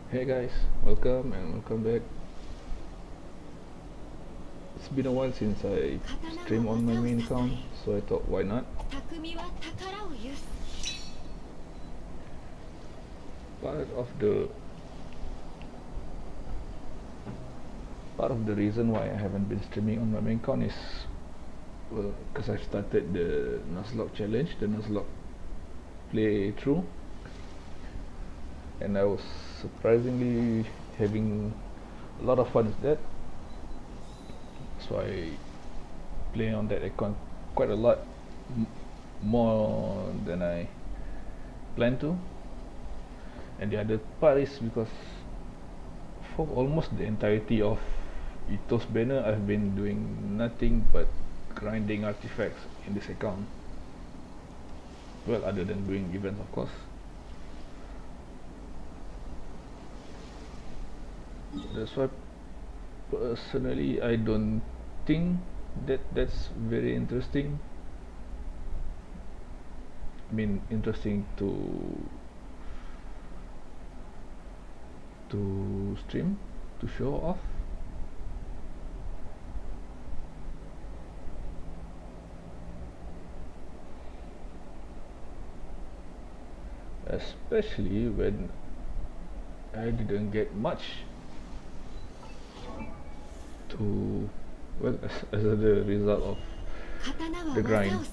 Hey guys, welcome and welcome back. It's been a while since I streamed on my main account, so I thought why not? Part of the part of the reason why I haven't been streaming on my main account is well, because I've started the Nuzlocke challenge, the Nuzlocke playthrough, and I was surprisingly having a lot of fun with that. So I play on that account quite a lot, more than I planned to. And the other part is because for almost the entirety of Ethos Banner, I've been doing nothing but grinding artifacts in this account. Well, other than doing events, of course. That's why, personally, I don't think that that's very interesting. I mean, interesting to stream, to show off. Especially when I didn't get much to, well, as a result of the grind.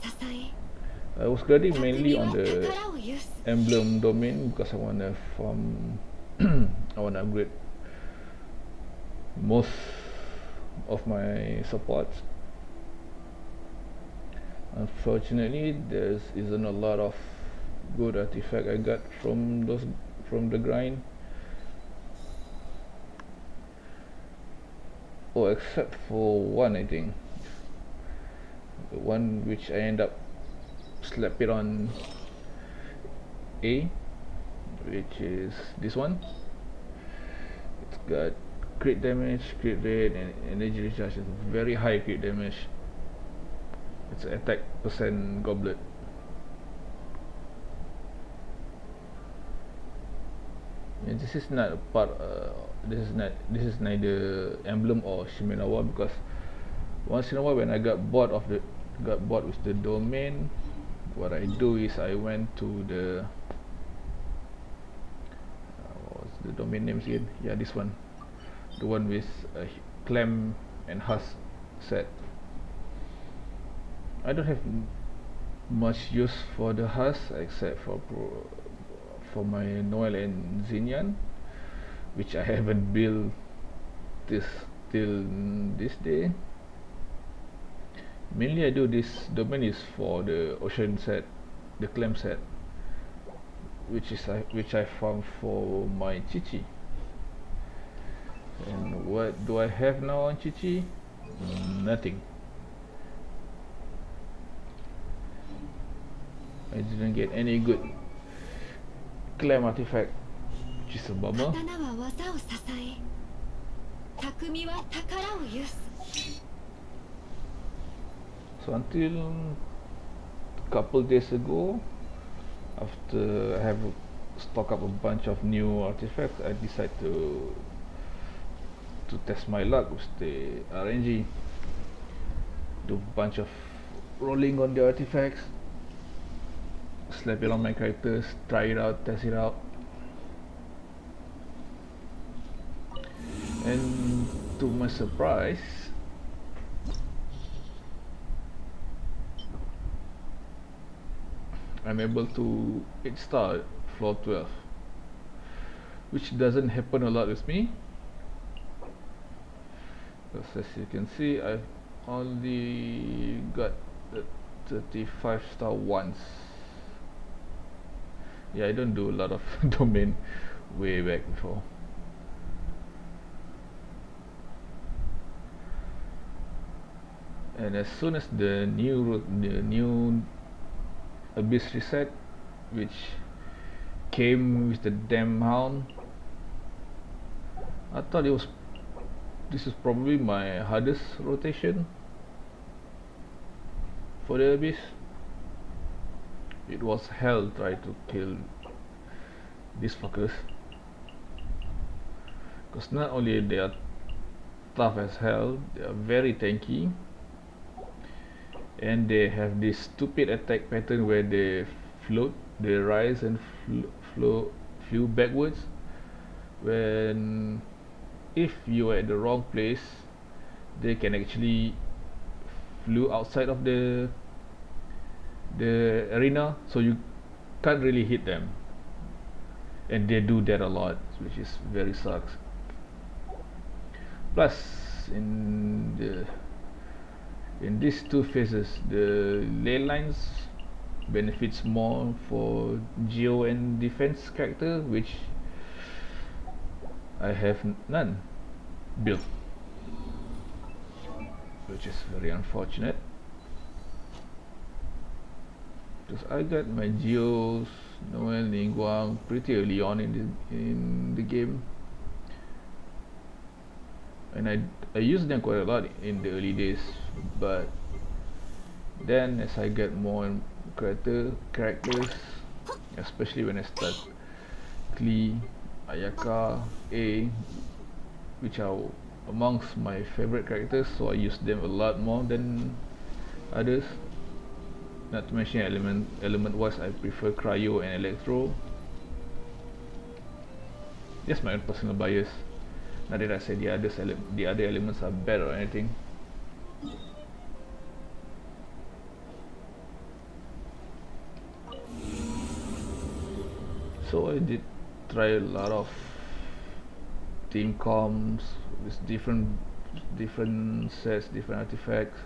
I was grinding mainly on the emblem domain because I wanna farm I wanna upgrade most of my supports. Unfortunately, there isn't a lot of good artifact I got from the grind. Oh, except for one, I think. The one which I end up slapping on A, which is this one. It's got crit damage, crit rate, and energy recharge. It's very high crit damage. It's an attack percent goblet. And this is not a part. This is neither emblem or Shimenawa, because once in a while when I got bored with the domain, what I do is I went to the what's the domain names again? Yeah, this one, the one with Clem and Husk set. I don't have much use for the Husk except for my Noel and Zinyan, which I haven't built this till this day. Mainly I do this domain is for the ocean set, the clam set, which I found for my Chichi. And what do I have now on Chichi? Nothing. I didn't get any good clam artifact, which is a bummer. So until a couple days ago, after I have stock up a bunch of new artifacts, I decided to test my luck with the RNG. Do a bunch of rolling on the artifacts, slap it on my characters, try it out, test it out. And to my surprise, I'm able to 8-star floor 12, which doesn't happen a lot with me, because as you can see I've only got the 35-star once. Yeah, I don't do a lot of domain way back before. And as soon as the new Abyss reset, which came with the damn hound, I thought this is probably my hardest rotation for the Abyss. It was hell trying to kill these fuckers. because not only they are tough as hell, they are very tanky, and they have this stupid attack pattern where they float, they rise and flew backwards. When if you are at the wrong place, they can actually flew outside of the arena, so you can't really hit them, and they do that a lot, which is very sucks. Plus, in these two phases, the ley lines benefits more for geo and defense character, which I have none built, which is very unfortunate, because I got my geos, Noel, Ningguang pretty early on in the game, and I used them quite a lot in the early days. But then as I get more characters, especially when I start Klee, Ayaka, A, which are amongst my favorite characters, so I use them a lot more than others. Not to mention element wise, I prefer Cryo and Electro. Just my own personal bias. Not that I say the other elements are bad or anything. So I did try a lot of team comms with different sets, different artifacts.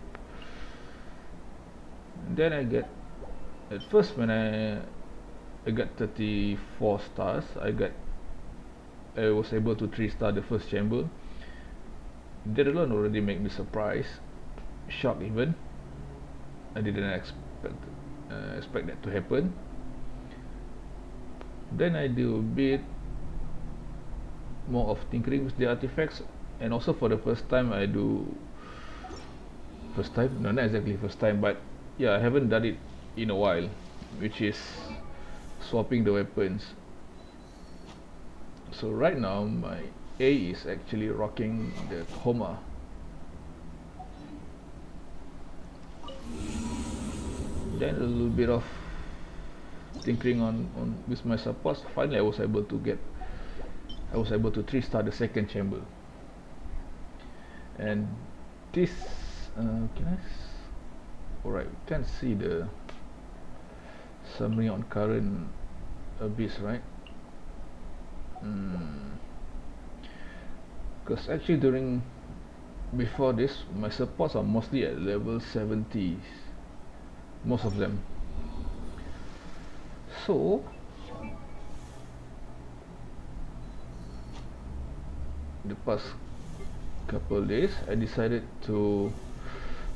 And then I get, at first when I got 34 stars, I was able to 3-star the first chamber. That alone already made me surprised, shocked even. I didn't expect that to happen. Then I do a bit more of tinkering with the artifacts, and also for the first time no, not exactly first time, but yeah, I haven't done it in a while, which is swapping the weapons. So right now my A is actually rocking the Homa. Then a little bit of tinkering on with my supports. Finally I was able to 3-star the second chamber. And this alright, we can see the summary on current abyss, right? Because actually before this, my supports are mostly at level 70s, most of them. So the past couple of days I decided to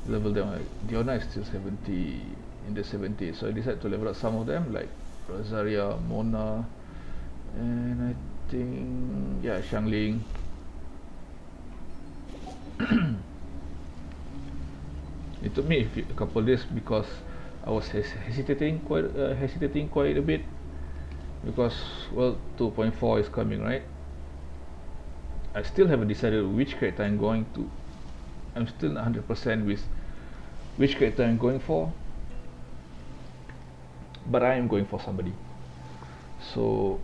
level them. Diona is still 70, in the 70s, so I decided to level up some of them, like Rosaria, Mona, and I think, yeah, Xiangling. It took me a couple of days because I was hesitating quite a bit, because, well, 2.4 is coming, right? I still haven't decided which character I'm going to. I'm still not 100% with which character I'm going for, but I am going for somebody. So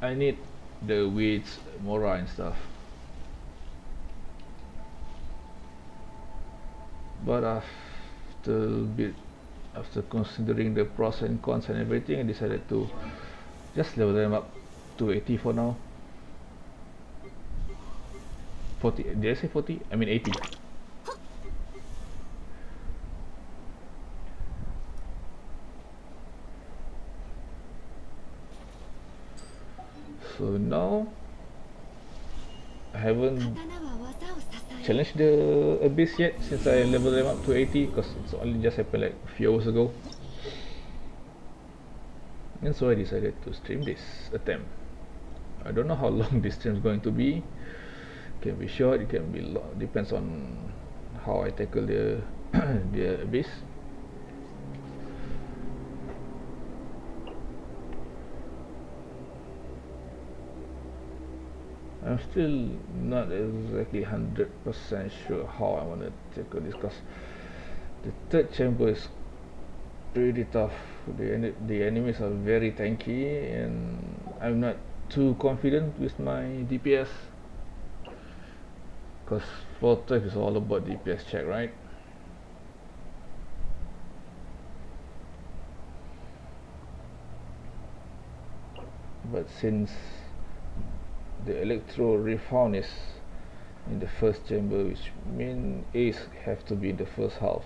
I need the weights, Mora and stuff. But after considering the pros and cons and everything, I decided to just level them up to 80 for now. 40, did I say 40? I mean 80. So now I haven't challenged the abyss yet, since I leveled them up to 80, because it's only just happened like a few hours ago. And so I decided to stream this attempt. I don't know how long this stream is going to be. It can be short, it can be long, depends on how I tackle the the abyss. I'm still not exactly 100% sure how I want to tackle this, because the third chamber is pretty tough. The enemies are very tanky, and I'm not too confident with my DPS, because floor turf is all about DPS check, right? But since the electro refound is in the first chamber, which means ace have to be in the first half.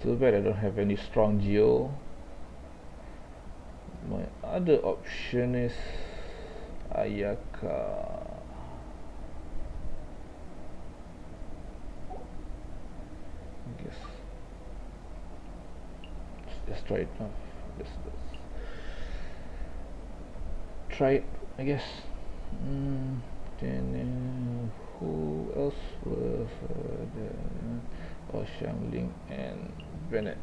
Too bad I don't have any strong geo. My other option is Ayaka. I guess let's try it now. Let's try it, I guess. Then who else was there? Xiangling and Bennett.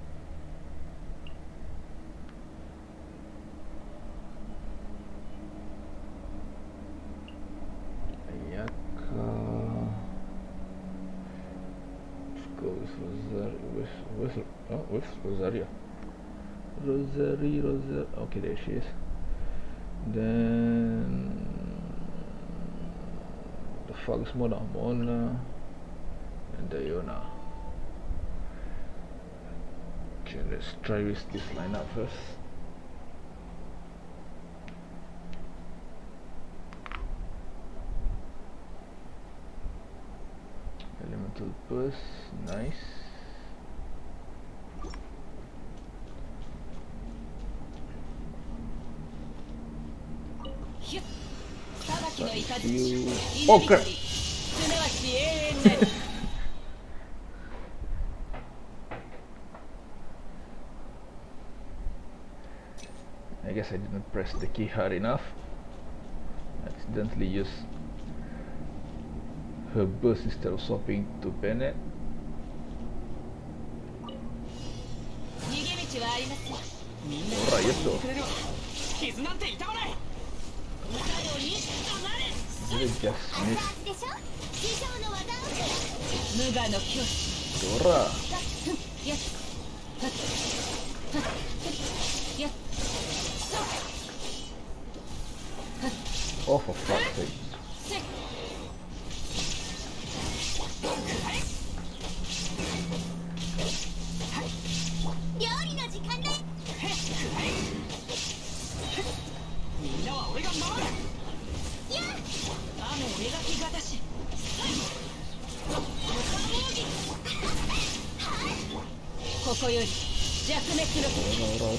Ayaka. Let's go with Rosaria. Rosaria. Okay, there she is. Then the fuck is Mona and Diona. Okay, let's try with this lineup first. Elemental burst, nice. Oh crap! I guess I didn't press the key hard enough. Accidentally used her burst instead of swapping to Bennett. Alright, yes though. Did it just miss? Dora! Oh, for fuck's sake.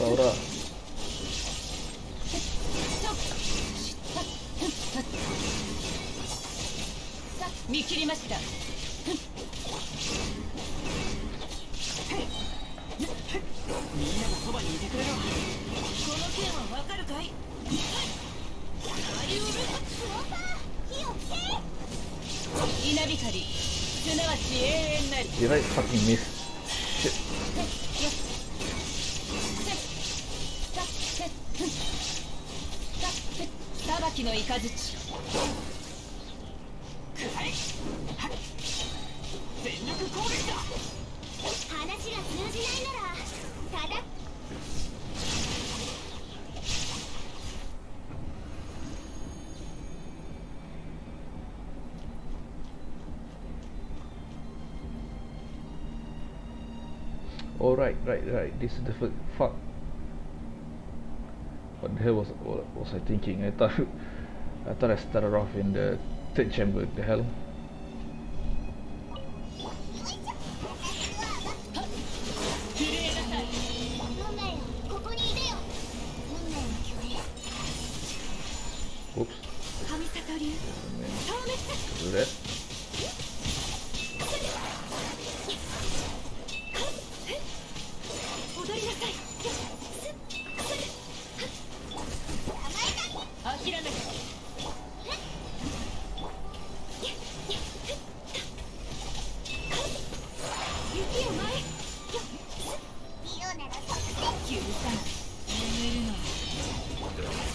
Ora. 見切りました。みんながそばにいてくれろ。この件はわかるかい？アリウムスローパー火をつけ。稲光すなわち永遠なり。Did I fucking miss? Shit. 裁きの雷。全力攻撃だ。話が通じないならただ。Oh right. This is the fuck. What the hell was I thinking? I thought I started off in the third chamber. What the hell? Oops. Do that.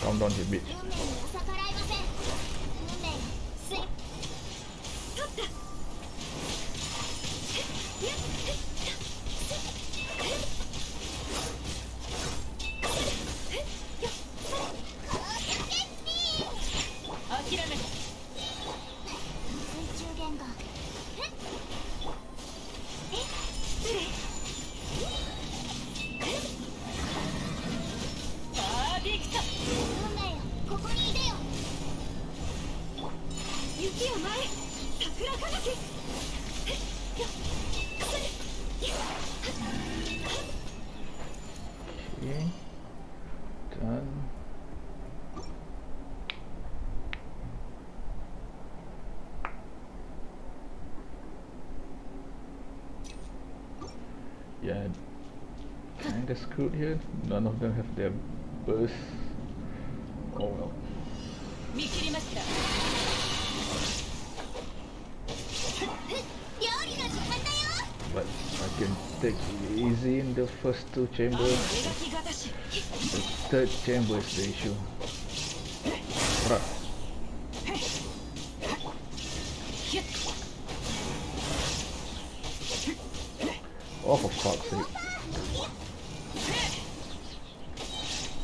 Calm down a bit. Okay, done. Yeah, kinda screwed here. None of them have their burst. Oh well. 見切りました。料理の時間だよ。 But I can take it easy in the first two chambers. The third chamber is the issue. Right. Oh, for fuck's sake.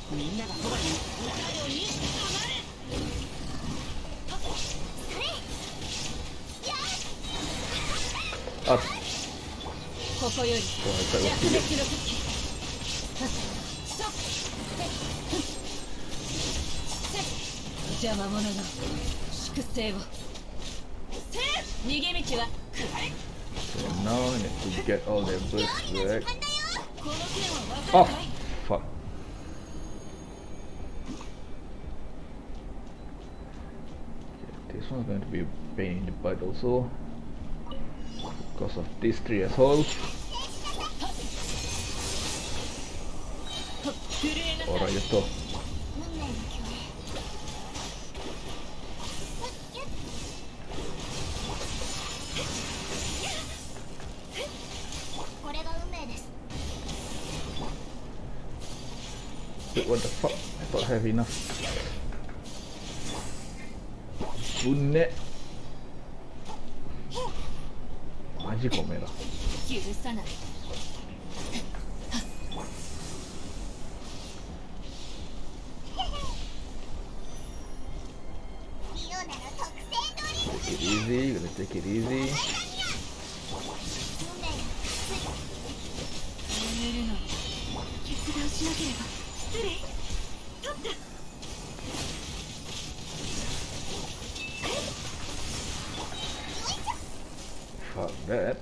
みんながそばにいるように構え。Ah, ここより so I thought it was 弱 too 敵 late. の時。ストップ。邪魔者の粛清を。逃げ道は暗い。 So now I need to get all their bursts back. この剣は分か Oh, るかい？ fuck. Okay, this one's going to be a pain in the butt also. Because of these three assholes. 震えなさい。 Alright, just go. これが運命です。 Wait, what the fuck? I thought I have enough. Bunne. Maji komera. 許さない。Take it easy, gonna take it easy. 寝るのに決断しなければ。失礼。取った。 Fuck that.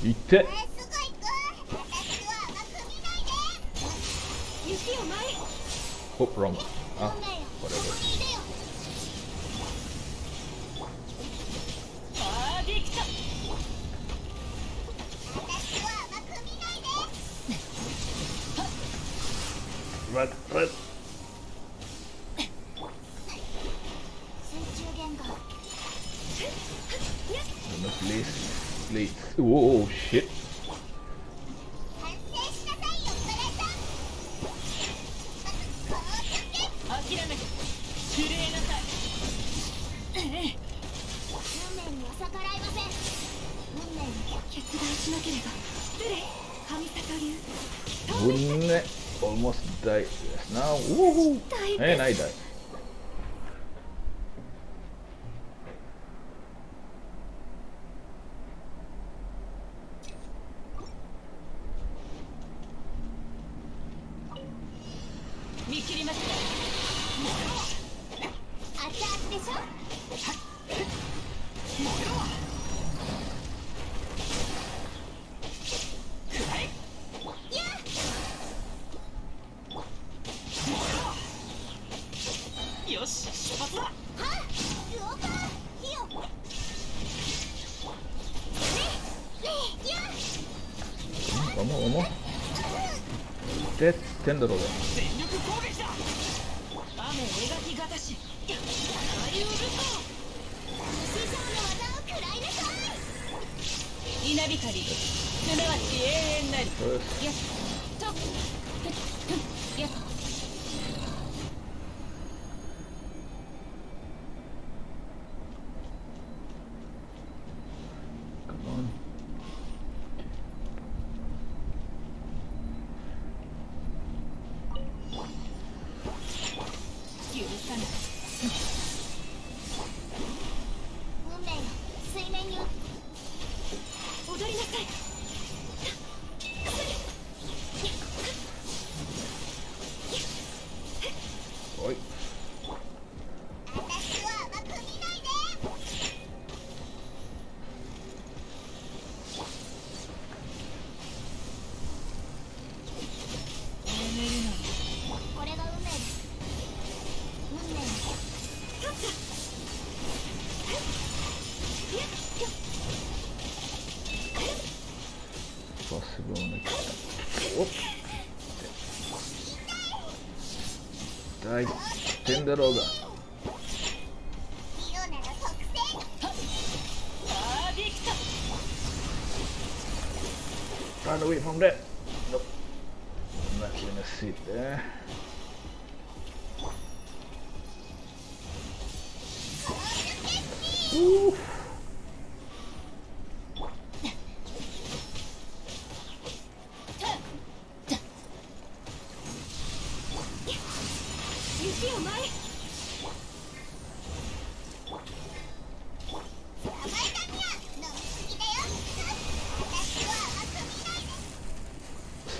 Itte. 雪を前。 Oh, wrong. Ah, whatever. ああ、できた。 Run, run. 水中弦が。 No, please, please. Whoa, shit. 諦めて。震えなさい。運命には逆らえません。運命に決断しなければ。失礼。神里流。 Bunne almost died just now. Woohoo! And I died. One more. That's 10 だろうが。全力攻撃だ。雨描きがたし。ありうると。師匠の技を食らいなさい。稲光、すなわち永遠なり。First. やっと。やっおっ痛いってんだろうが。Run away from that. Nope. I'm not gonna sit there. Ooh.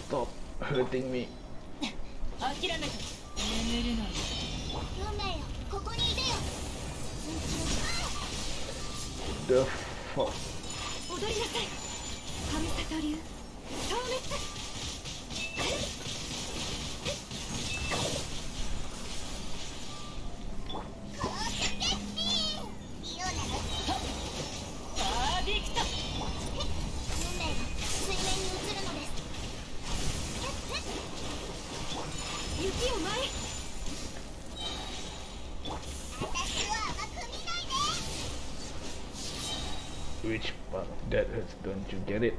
Stop hurting me. The fuck? Which part of that hurts? Don't you get it?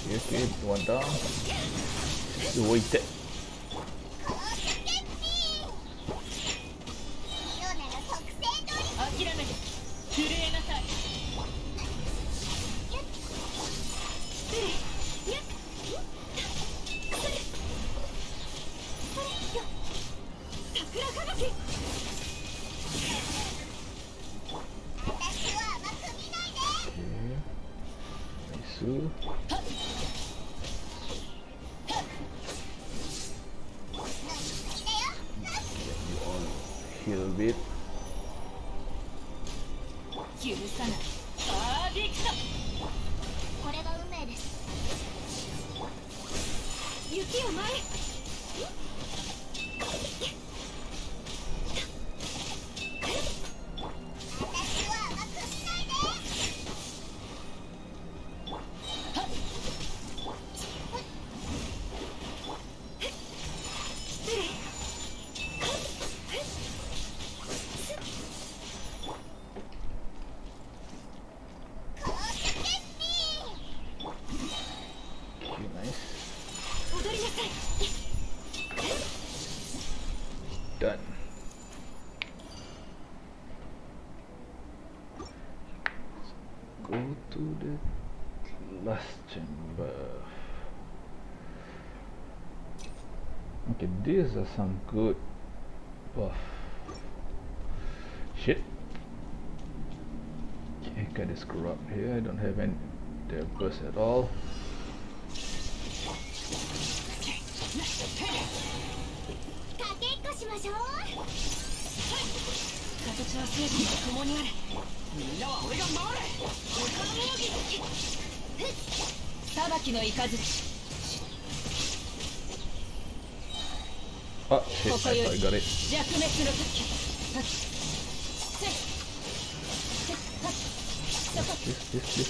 Okay, one down. Wait it. Heal a bit. Done. Go to the last chamber. Okay, these are some good buff. Shit. Okay, got this corrupt here. I don't have any their burst at all. Oh shit, I thought I got it.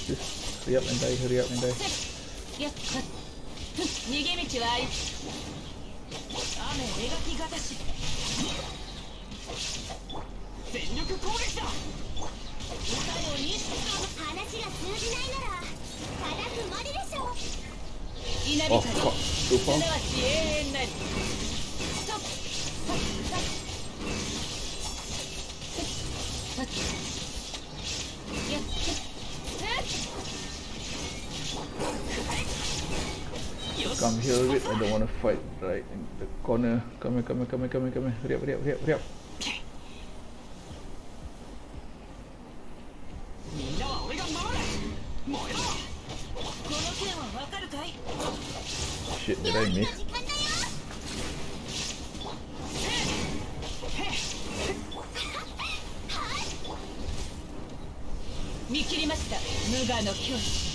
This. Hurry up and die, hurry up and die. Oh fuck, too far. come here a bit. I don't want to fight right in the corner. Come here, come here, come here, come here, come here. Hurry up, hurry up, hurry up, hurry up. みんなは俺が守る。燃えろ。この剣はわかるかい？ Shit, did I miss? 見切りました。無我の境地。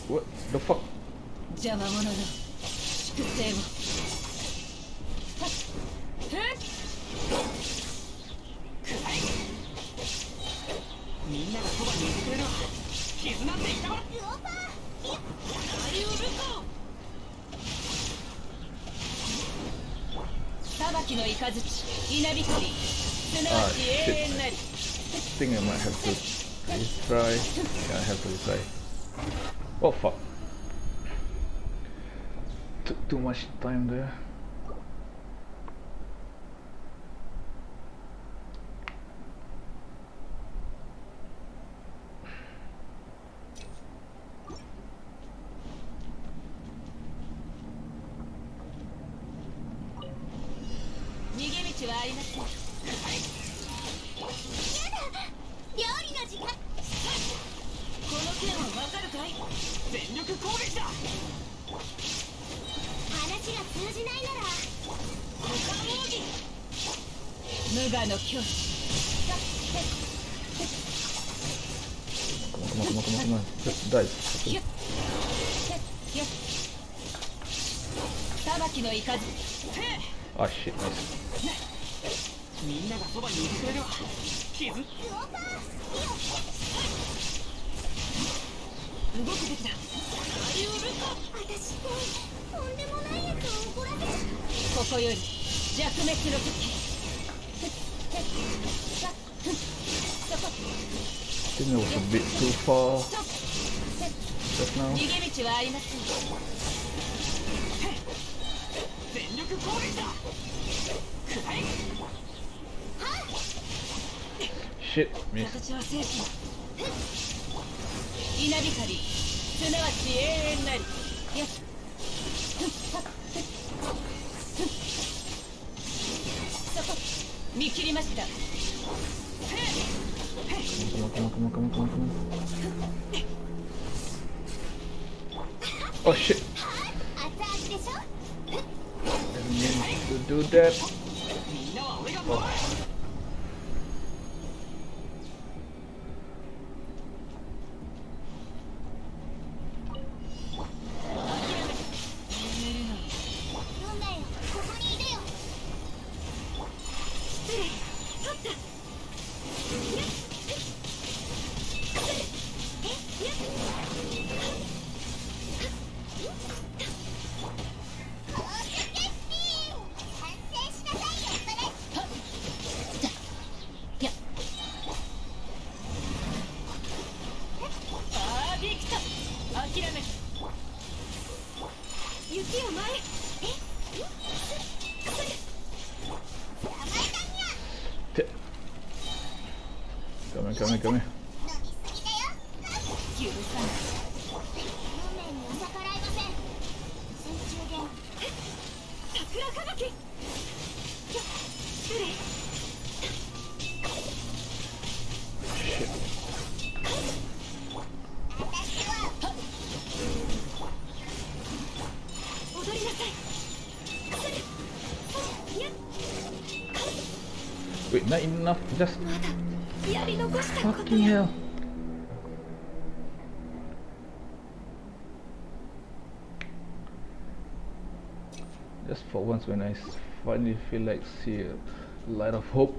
What the fuck? 邪魔者の粛清を。みんながそばにいてくれるわ。傷なんて痛まらん。裁きの雷、稲光、すなわち永遠なり。 I think I might have to retry. Yeah, I have to retry. Oh fuck. Took too much time there. Come on. Just die. Oh shit, nice. みんながそばにいてくれるわ。傷。動くべきだ。ありうるか。私ってとんでもないやつを怒らせる。ここより弱滅の時。I think that was a bit too far just now. 逃げ道はありません。全力攻撃だ。くらい。 Shit, miss. 形は精神。稲光、すなわち永遠なり。やっ。そこ、見切りました。 Come on. Oh shit. Didn't mean to do that. Oh. Come here. 踊りなさい。 Wait, not enough. Just fucking hell. Just for once, when I finally feel like see a light of hope.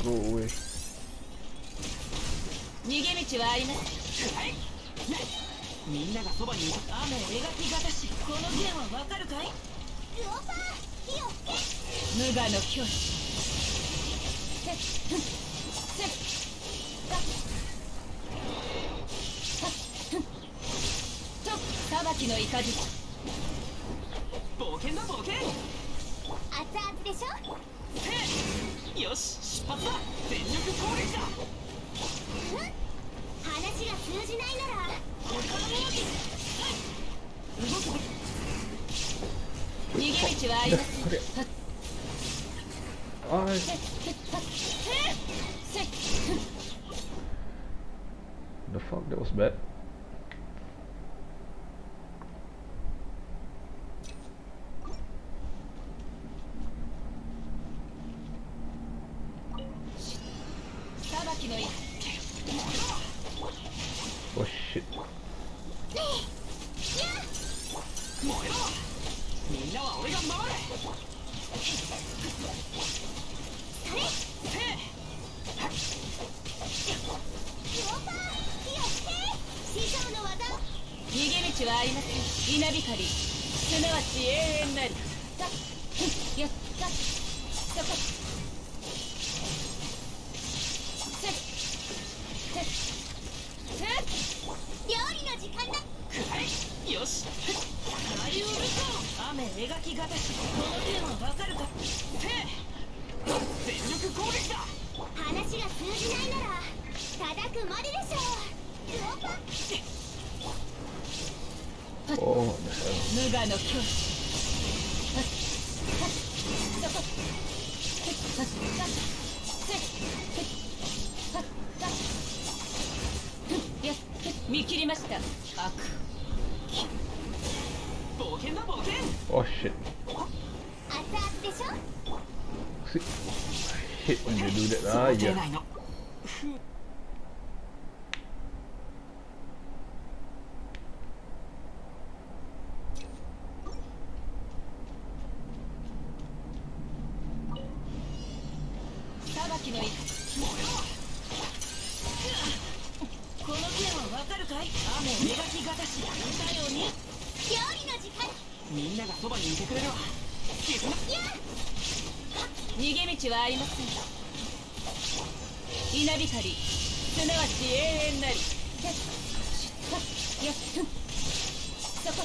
Go away. 逃げ道はあります。みんながそばにいる。雨描きがたし、この剣はわかるかい？ルオパー、火を吹け。無我の境地。せっふんせっかっはっふんと裁きの雷。冒険だ冒険。熱々でしょ。よし出発だ。全力攻撃だ。話が通じないなら他の動く。逃げ道はありません。The fuck, that was bad. Oh shit. みんなは俺が守れ。逃げ道はありません。稲光、すなわち永遠なり。やったそこ。料理の時間だ。よし。大ウルト雨描きがたし、この剣はわかるか？全力攻撃だ。話が通じないなら叩くまででしょう。Oh, the hell. 無我の境地。そこ。見切りました。悪。冒険だ冒険。Oh shit. 熱々でしょ。I hate when they do that. Ah, yeah. 裁きのいこの剣はわかるかい？雨描きがたしだよね。料理の時間。みんながそばにいてくれるわ。逃げ道はありません。稲光、すなわち永遠なり。そこ。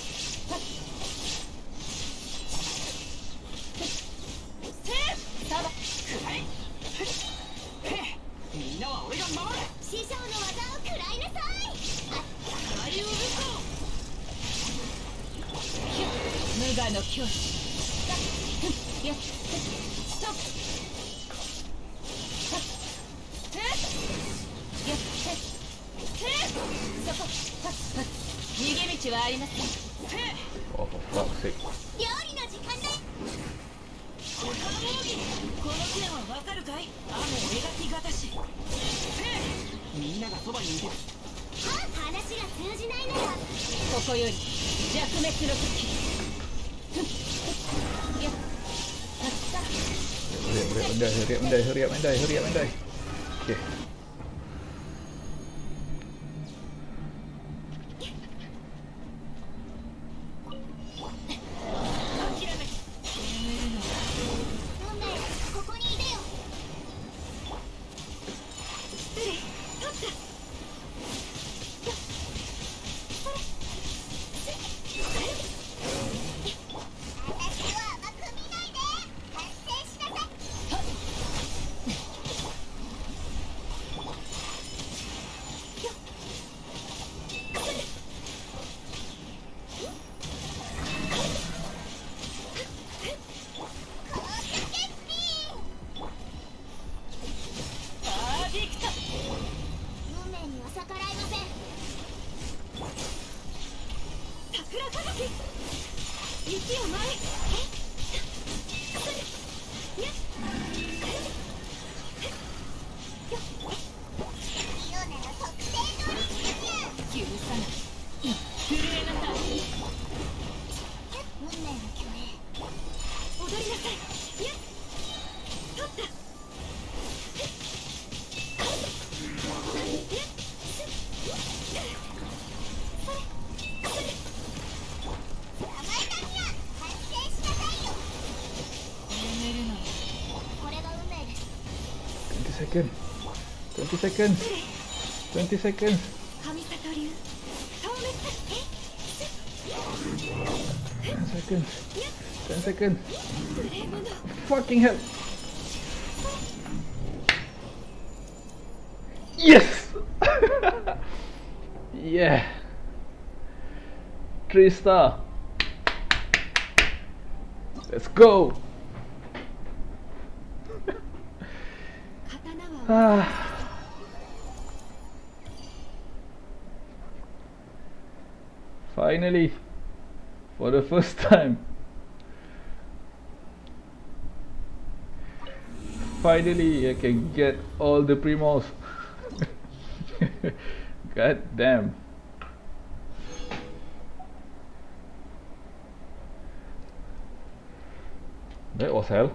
みんなは俺が守る。師匠の技を食らいなさい。大ウルト無我の境地。逃げ道はありません。 Oh, for fuck's sake. 料理の時間だ。この剣はわかるかい？雨描きがたし。みんながそばにいてる。話が通じないならここより弱滅の時。Hurry up, Mandai. Okay. こ seconds. 20 seconds. 20 seconds. 神里流消滅え 10 seconds. 10 seconds. 無礼者 Fucking hell. Yes! Yeah. 3 star. Let's go. 刀は Ah. Finally, for the first time. Finally, I can get all the primos. God damn. That was hell.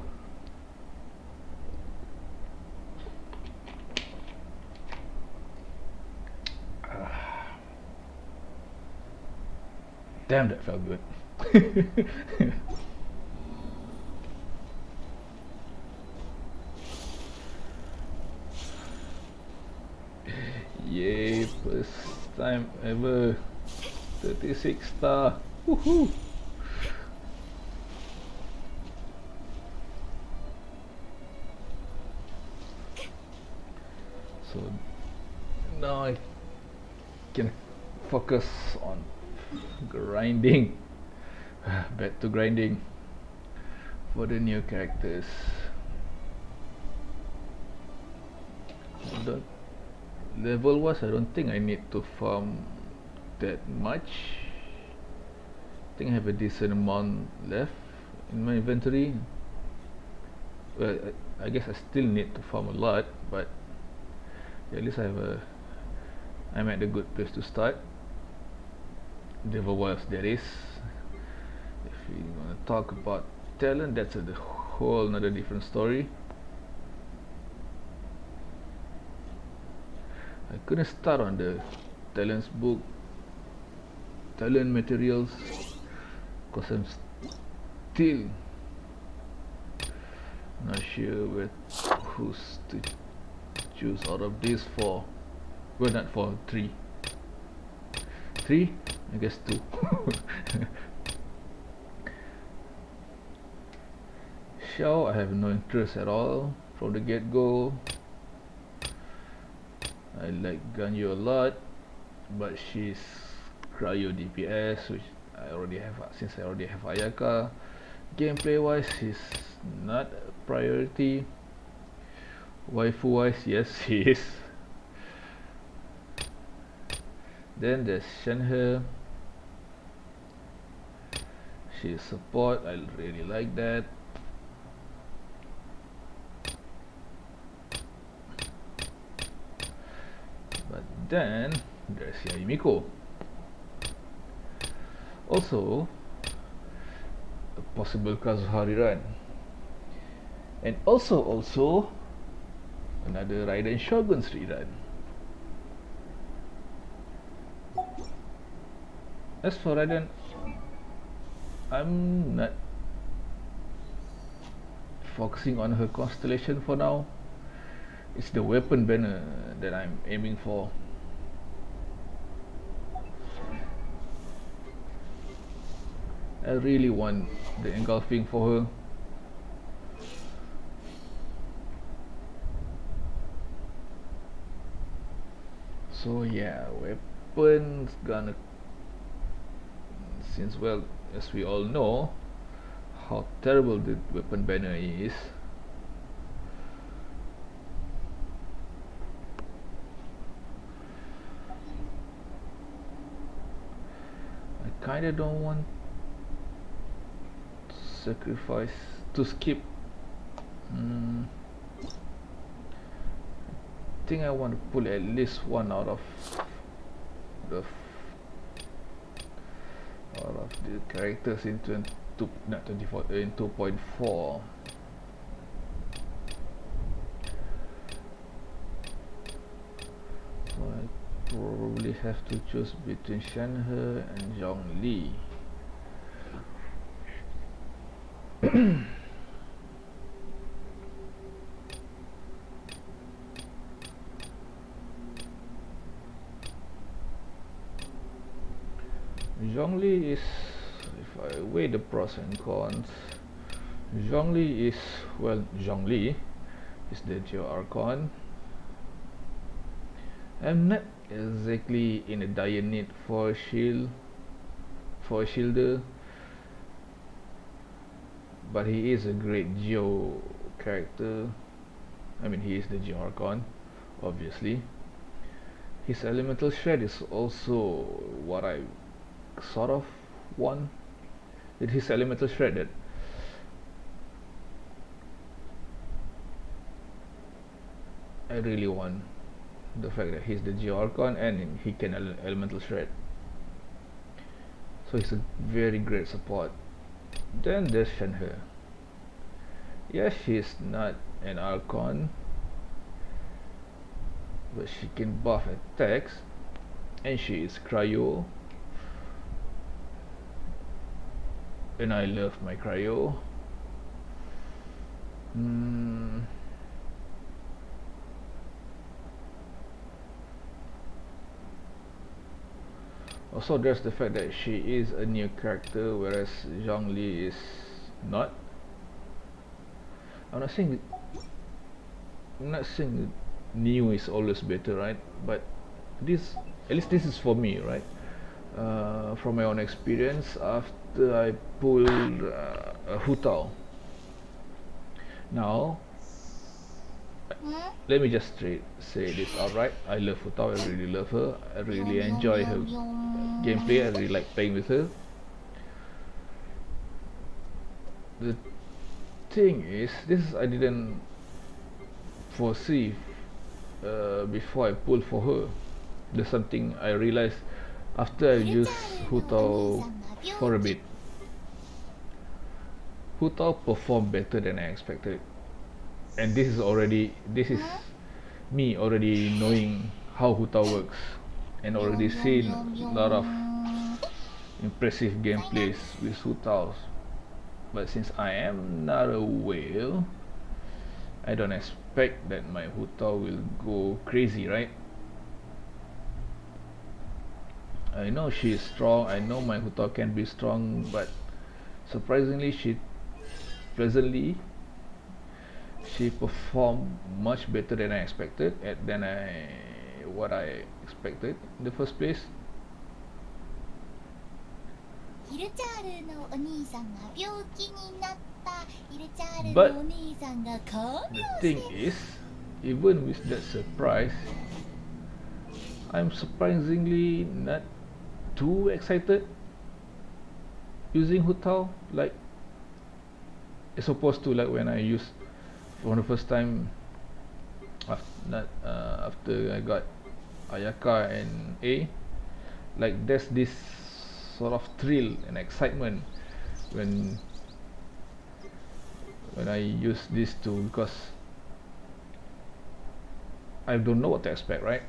Damn, that felt good. Yay, first time ever. 36 star. Woohoo! So now I can focus on grinding. Back to grinding for the new characters. Level wise, I don't think I need to farm that much. I think I have a decent amount left in my inventory. Well, I guess I still need to farm a lot, but at least I'm at a good place to start. Level wise, there is. If we want to talk about talent, that's a whole another different story. I couldn't start on the talents book, talent materials, because I'm still not sure who's to choose out of these four. Well, not four, three. Three? I guess two. Xiao, I have no interest at all from the get-go. I like Ganyu a lot, but she's cryo DPS, which I already have. Since I already have Ayaka, gameplay wise, she's not a priority. Waifu wise, yes, she is. Then there's Shenhe. She's support. I really like that. But then there's Yaimiko. Also a possible Kazuhari run. And also another Raiden Shogun's rerun. As for Raiden, I'm not focusing on her constellation for now. It's the weapon banner that I'm aiming for. I really want the engulfing for her. So yeah, weapons gonna, since, well, as we all know how terrible the weapon banner is. I kinda don't want to sacrifice to skip. I think I want to pull at least one out of the characters in 2.4. So I probably have to choose between Shenhe and Zhongli. Zhongli is, if I weigh the pros and cons, Zhongli is, well, Zhongli is the Geo Archon. I'm not exactly in a dire need for a shield, for a shielder, but he is a great Geo character. I mean, he is the Geo Archon, obviously. His elemental shred is also what I sort of want. It is elemental shred that I really want. The fact that he's the Geo Archon and he can elemental shred, so he's a very great support. Then there's Shenhe. Yes, she's not an Archon, but she can buff attacks, and she is cryo, and I love my cryo. Also, there's the fact that she is a new character, whereas Zhongli is not. I'm not saying new is always better, right? But this, at least this is for me, right? From my own experience, after I pulled a Hu Tao. Now, let me just say this outright. I love Hu Tao. I really love her. I really enjoy her gameplay. I really like playing with her. The thing is, I didn't foresee before I pulled for her. There's something I realized after I used Hu Tao for a bit. Hu Tao performed better than I expected, and this is me already knowing how Hu Tao works and already seen a lot of impressive gameplays with Hu Tao. But since I am not a whale, I don't expect that my Hu Tao will go crazy, right? I know she is strong, I know my Hu Tao can be strong, but surprisingly she performed much better than I expected, what I expected in the first place. But the thing is, even with that surprise, I'm surprisingly not too excited using Hu Tao, like as opposed to like when I used for the first time after I got Ayaka and A. Like there's this sort of thrill and excitement when I use these two, because I don't know what to expect, right?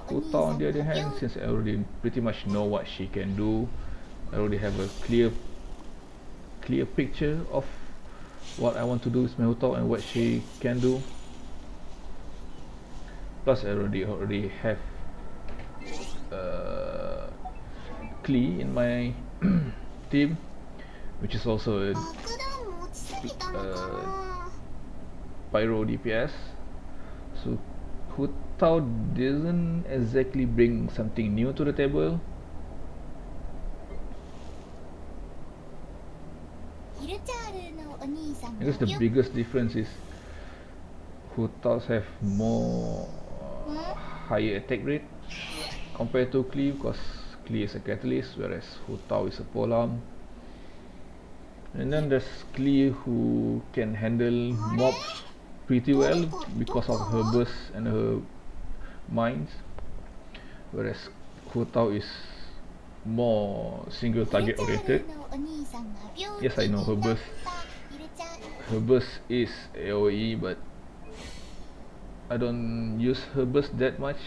Hu Tao, on the other hand, since I already pretty much know what she can do, I already have a clear picture of what I want to do with my Hu Tao and what she can do. Plus, I already have Klee in my team, which is also a pyro DPS. So Hu Tao doesn't exactly bring something new to the table. I guess the biggest difference is Hu Taos have more higher attack rate compared to Klee, because Klee is a catalyst, whereas Hu Tao is a polearm. And then there's Klee, who can handle mobs pretty well because of her burst and her mines, whereas Hu Tao is more single target oriented. Yes, I know her burst is AoE, but I don't use her burst that much.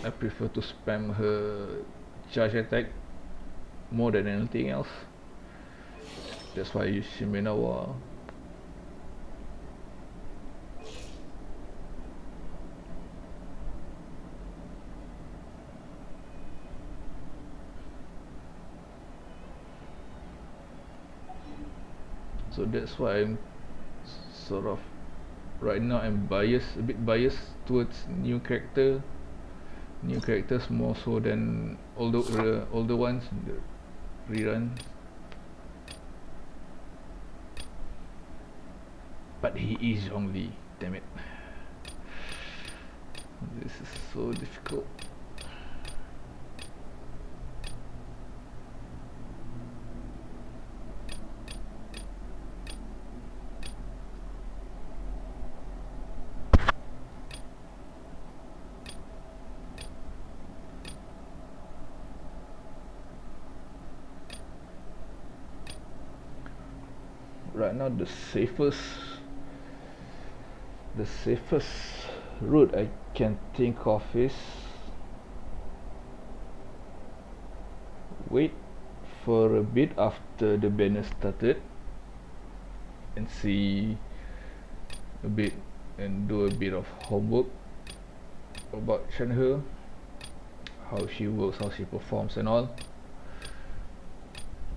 I prefer to spam her charge attack more than anything else. That's why I use Shimenawa. So that's why I'm sort of right now I'm biased, a bit biased towards new characters more so than older ones, the rerun. But he is Zhongli, damn it. This is so difficult. Right now the safest route I can think of is wait for a bit after the banner started and see a bit and do a bit of homework about Shenhe, how she works, how she performs and all,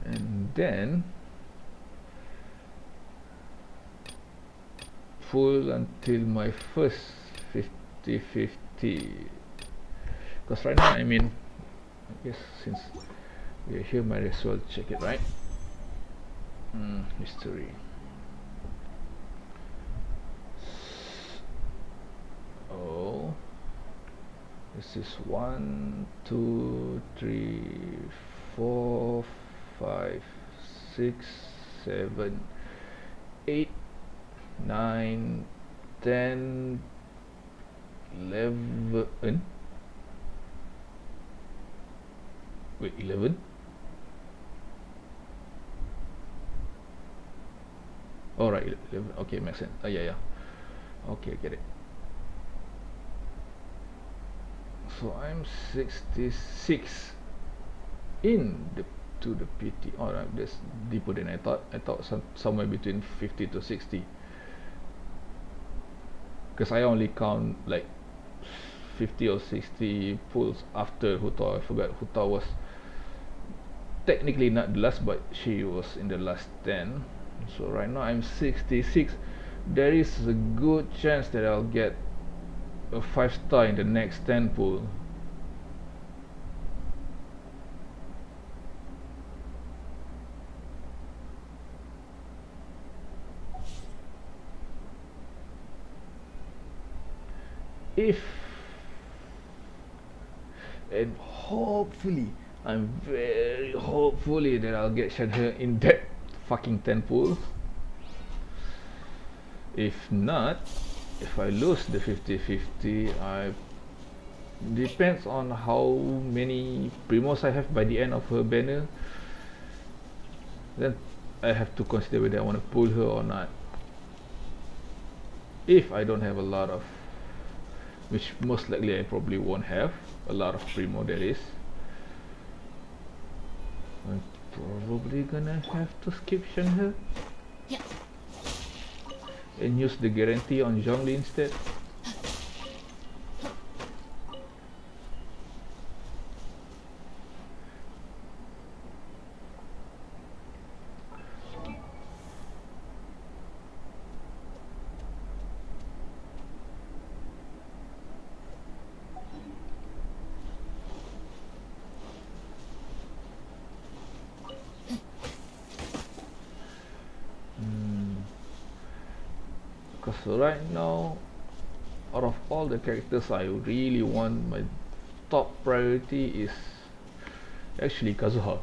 and then full until my first 50-50, because right now I mean I guess since we're here might as well check it, right? History. Oh, this is 1 2 3 4 5 6 7 8 9 10 11. Wait, 11? Oh right, 11. Okay, makes sense. Yeah. Okay, get it. So I'm 66 in to the PT. Alright, that's deeper than I thought. I thought somewhere between 50 to 60. Because I only count like 50 or 60 pulls after Huta. I forgot Huta was technically not the last, but she was in the last 10. So right now I'm 66. There is a good chance that I'll get a 5-star in the next 10 pull. If and hopefully, I'm very hopefully that I'll get Shenhe in that fucking 10 pull. If not, if I lose the 50-50, I depends on how many primos I have by the end of her banner. Then I have to consider whether I want to pull her or not. If I don't have a lot of, which most likely I probably won't have a lot of primo, that is, I'm probably gonna have to skip Shenhe and use the guarantee on Zhongli instead. Because right now, out of all the characters I really want, my top priority is actually Kazuha.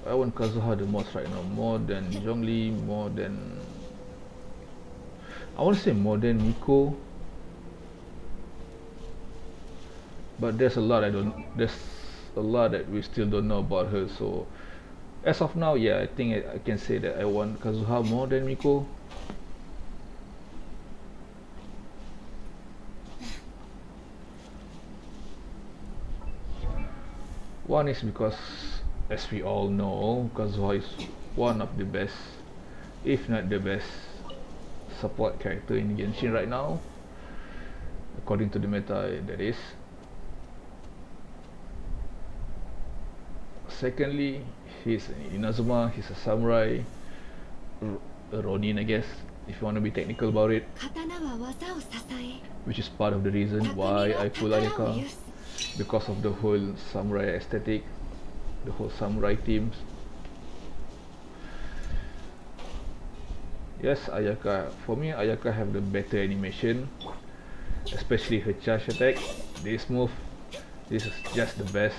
I want Kazuha the most right now, more than Zhongli, more than, I want to say more than Miko, but there's a lot that we still don't know about her. So as of now, yeah, I think I can say that I want Kazuha more than Miko. One is because, as we all know, Kazuha is one of the best, if not the best, support character in Genshin right now, according to the meta, that is. Secondly, he's Inazuma, he's a samurai, a Ronin, I guess, if you want to be technical about it, which is part of the reason why I pull Ayaka, because of the whole samurai aesthetic, the whole samurai themes. Yes, Ayaka, for me, Ayaka have the better animation, especially her charge attack. This move, this is just the best.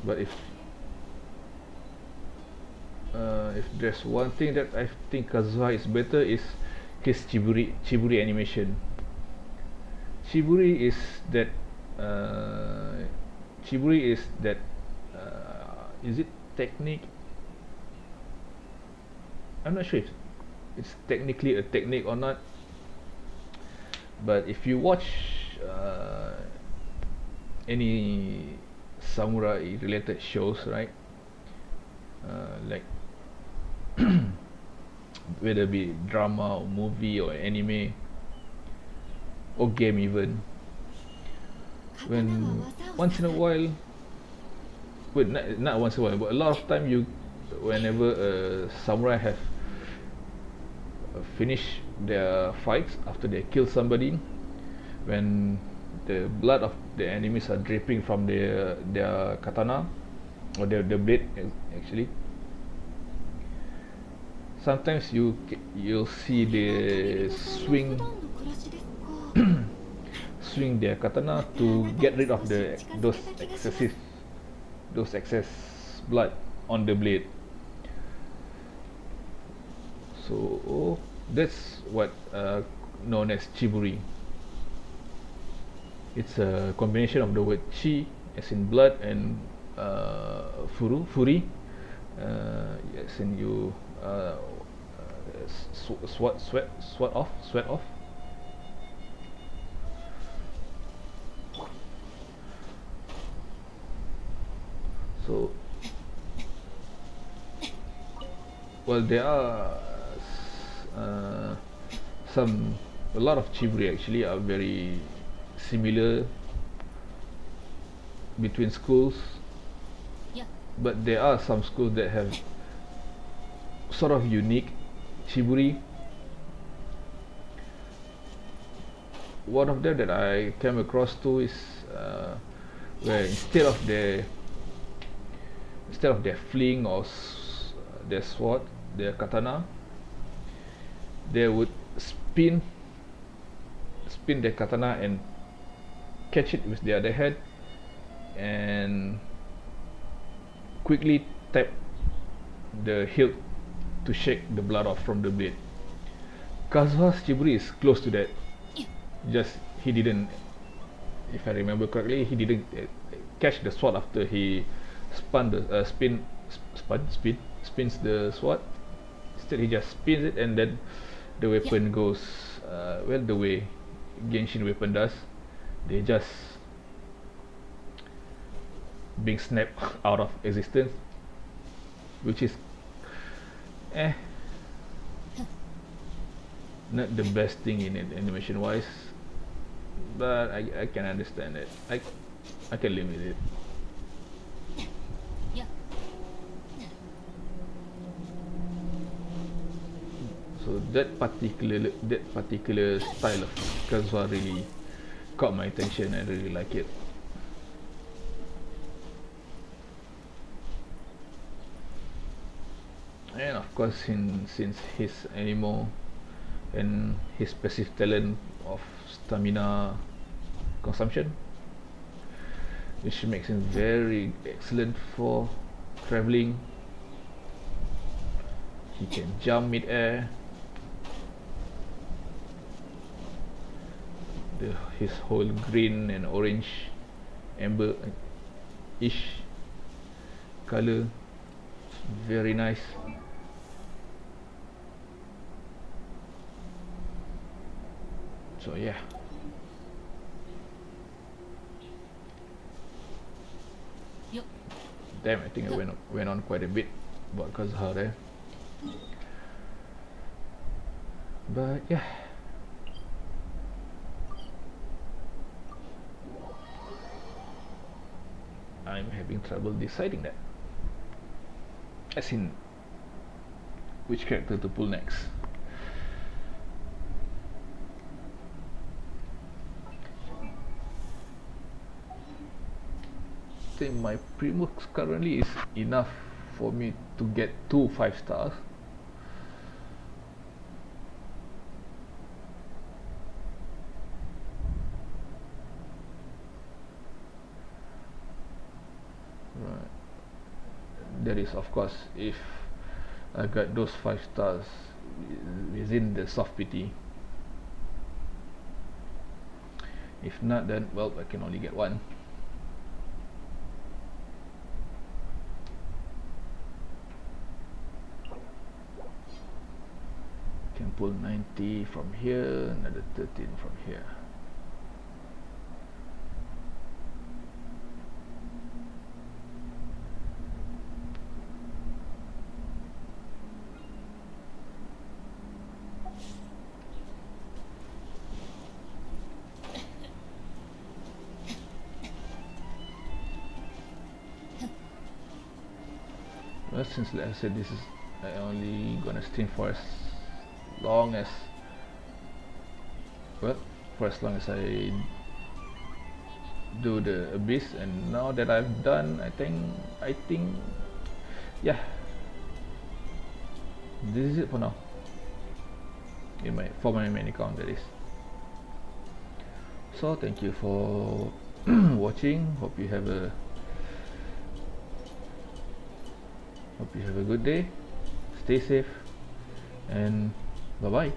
But if there's one thing that I think Kazuha is better, is his Chiburi animation. Chiburi is that is it technique? I'm not sure if it's technically a technique or not, but if you watch any samurai related shows, right, like whether it be drama or movie or anime or game even, when once in a while, wait, not once in a while, but a lot of time, whenever a samurai have finish their fights, after they kill somebody, when the blood of the enemies are dripping from their katana or their blade, actually, sometimes you'll see they swing their katana to get rid of those excess blood on the blade. So that's what known as Chiburi. It's a combination of the word chi, as in blood, and fury, as in you sweat off. So, well, there are a lot of Chiburi actually are very similar between schools, but there are some schools that have sort of unique Chiburi. One of them that I came across to is where instead of their fling or their sword, their katana, they would spin their katana and catch it with the other hand and quickly tap the hilt to shake the blood off from the blade. Kazuha's Chiburi is close to that. Just he didn't, if I remember correctly, he didn't catch the sword after he spins the sword. Instead, he just spins it, and then the weapon goes well, the way Genshin weapon does. They just being snapped out of existence, which is not the best thing in it animation wise, but I can understand it. I can live with it. So that particular style of Kazuha really caught my attention. I really like it. And of course, since his animo and his passive talent of stamina consumption, which makes him very excellent for traveling. He can jump mid-air. His whole green and orange amber-ish color, very nice. So yeah, Yo. damn, I think I went on quite a bit about Kazuha there. But yeah, I'm having trouble deciding that. As in, which character to pull next. I think my Primus currently is enough for me to get 2 5 stars. Right. That is, of course, if I got those 5 stars within the soft PT. If not, then well, I can only get 1. Can pull 90 from here, another 13 from here. Well, since like I said, this is I only gonna stream for as long as, well, for as long as I do the abyss. And now that I've done, I think yeah, this is it for now, for my main account, that is. So thank you for watching. Hope you have a good day. Stay safe and bye bye.